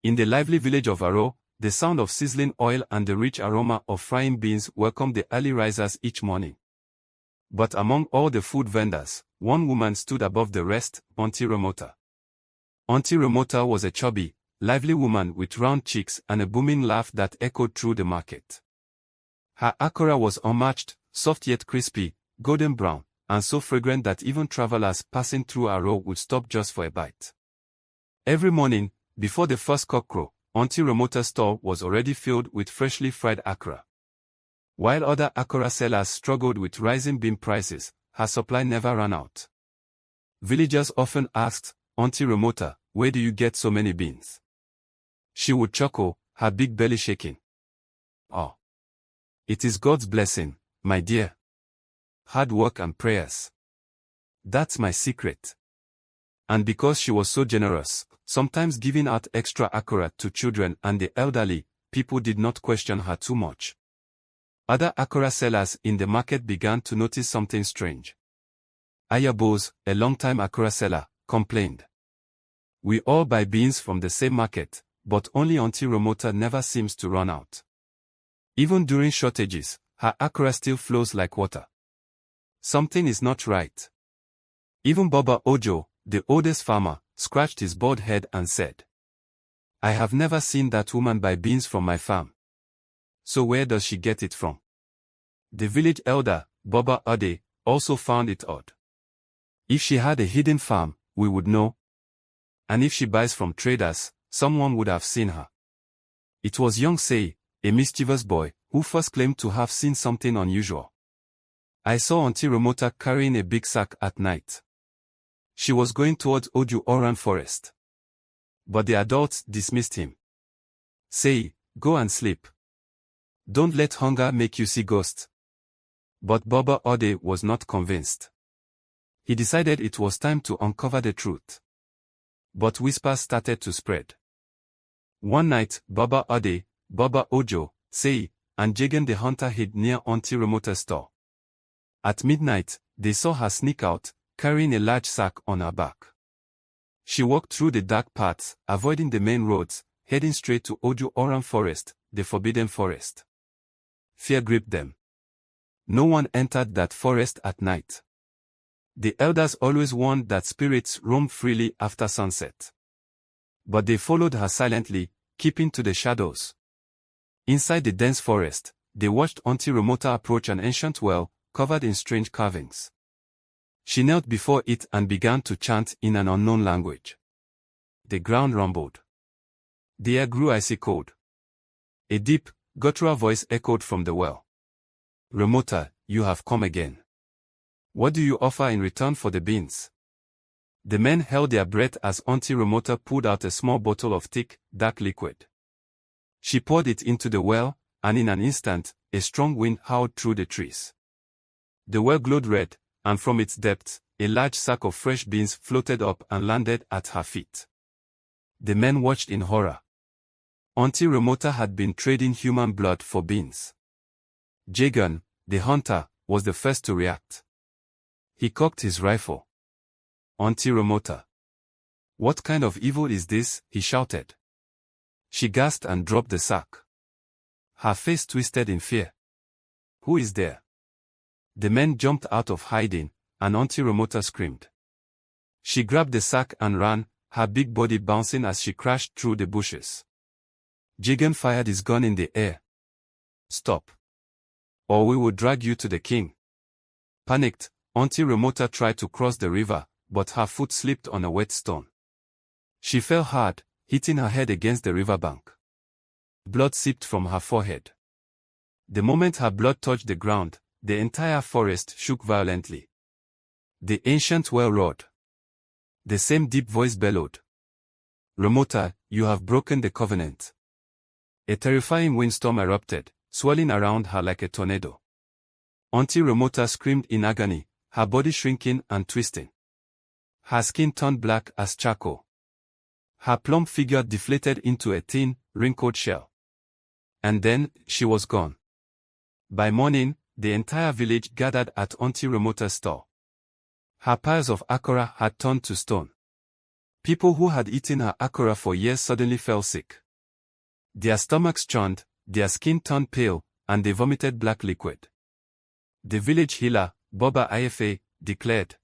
In the lively village of Arowe, the sound of sizzling oil and the rich aroma of frying beans welcomed the early risers each morning. But among all the food vendors, one woman stood above the rest, Aunty Ramota. Aunty Ramota was a chubby, lively woman with round cheeks and a booming laugh that echoed through the market. Her Akara was unmatched, soft yet crispy, golden brown, and so fragrant that even travelers passing through Arowe would stop just for a bite. Every morning, before the first cockcrow, Aunty Ramota's store was already filled with freshly fried Akara. While other Akara sellers struggled with rising bean prices, her supply never ran out. Villagers often asked, "Aunty Ramota, where do you get so many beans?" She would chuckle, her big belly shaking. "Oh, it is God's blessing, my dear. Hard work and prayers. That's my secret." And because she was so generous, sometimes giving out extra Akara to children and the elderly, people did not question her too much. Other Akara sellers in the market began to notice something strange. Ayabos, a longtime Akara seller, complained. "We all buy beans from the same market, but only Aunty Ramota never seems to run out. Even during shortages, her Akara still flows like water. Something is not right." Even Baba Ojo, the oldest farmer, scratched his bald head and said, "I have never seen that woman buy beans from my farm. So where does she get it from?" The village elder, Baba Ade, also found it odd. "If she had a hidden farm, we would know. And if she buys from traders, someone would have seen her." It was young Sei, a mischievous boy, who first claimed to have seen something unusual. "I saw Aunty Ramota carrying a big sack at night. She was going towards Oju Oran forest." But the adults dismissed him. "Sei, go and sleep. Don't let hunger make you see ghosts." But Baba Ode was not convinced. He decided it was time to uncover the truth. But whispers started to spread. One night, Baba Ode, Baba Ojo, Sei, and Jagan the hunter hid near Aunty Ramota's store. At midnight, they saw her sneak out, carrying a large sack on her back. She walked through the dark paths, avoiding the main roads, heading straight to Oju Oran forest, the forbidden forest. Fear gripped them. No one entered that forest at night. The elders always warned that spirits roam freely after sunset. But they followed her silently, keeping to the shadows. Inside the dense forest, they watched Aunty Ramota approach an ancient well, covered in strange carvings. She knelt before it and began to chant in an unknown language. The ground rumbled. The air grew icy cold. A deep, guttural voice echoed from the well. "Ramota, you have come again. What do you offer in return for the beans?" The men held their breath as Aunty Ramota pulled out a small bottle of thick, dark liquid. She poured it into the well, and in an instant, a strong wind howled through the trees. The well glowed red, and from its depths, a large sack of fresh beans floated up and landed at her feet. The men watched in horror. Aunty Ramota had been trading human blood for beans. Jagan, the hunter, was the first to react. He cocked his rifle. "Aunty Ramota, what kind of evil is this?" he shouted. She gasped and dropped the sack. Her face twisted in fear. "Who is there?" The men jumped out of hiding, and Aunty Ramota screamed. She grabbed the sack and ran, her big body bouncing as she crashed through the bushes. Jagan fired his gun in the air. "Stop, or we will drag you to the king." Panicked, Aunty Ramota tried to cross the river, but her foot slipped on a wet stone. She fell hard, hitting her head against the riverbank. Blood seeped from her forehead. The moment her blood touched the ground, the entire forest shook violently. The ancient well roared. The same deep voice bellowed. "Ramota, you have broken the covenant." A terrifying windstorm erupted, swirling around her like a tornado. Aunty Ramota screamed in agony, her body shrinking and twisting. Her skin turned black as charcoal. Her plump figure deflated into a thin, wrinkled shell. And then, she was gone. By morning, the entire village gathered at Aunty Ramota's store. Her piles of Akara had turned to stone. People who had eaten her Akara for years suddenly fell sick. Their stomachs churned, their skin turned pale, and they vomited black liquid. The village healer, Boba Ife, declared,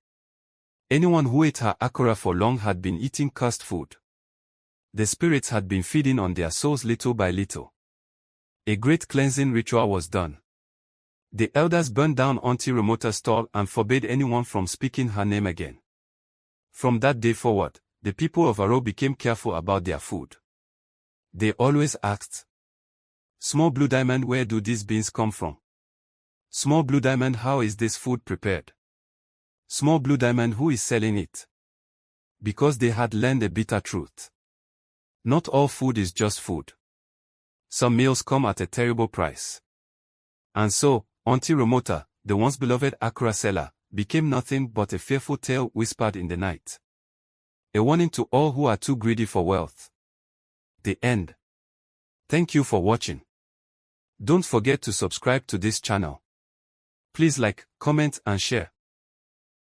anyone who ate her Akara for long had been eating cursed food. The spirits had been feeding on their souls little by little. A great cleansing ritual was done. The elders burned down Aunty Ramota's stall and forbade anyone from speaking her name again. From that day forward, the people of Arowe became careful about their food. They always asked, "Small Blue Diamond, where do these beans come from? Small Blue Diamond, how is this food prepared? Small Blue Diamond, who is selling it?" Because they had learned a bitter truth. Not all food is just food. Some meals come at a terrible price. And so, Aunty Ramota, the once beloved Akara seller, became nothing but a fearful tale whispered in the night. A warning to all who are too greedy for wealth. The end. Thank you for watching. Don't forget to subscribe to this channel. Please like, comment and share.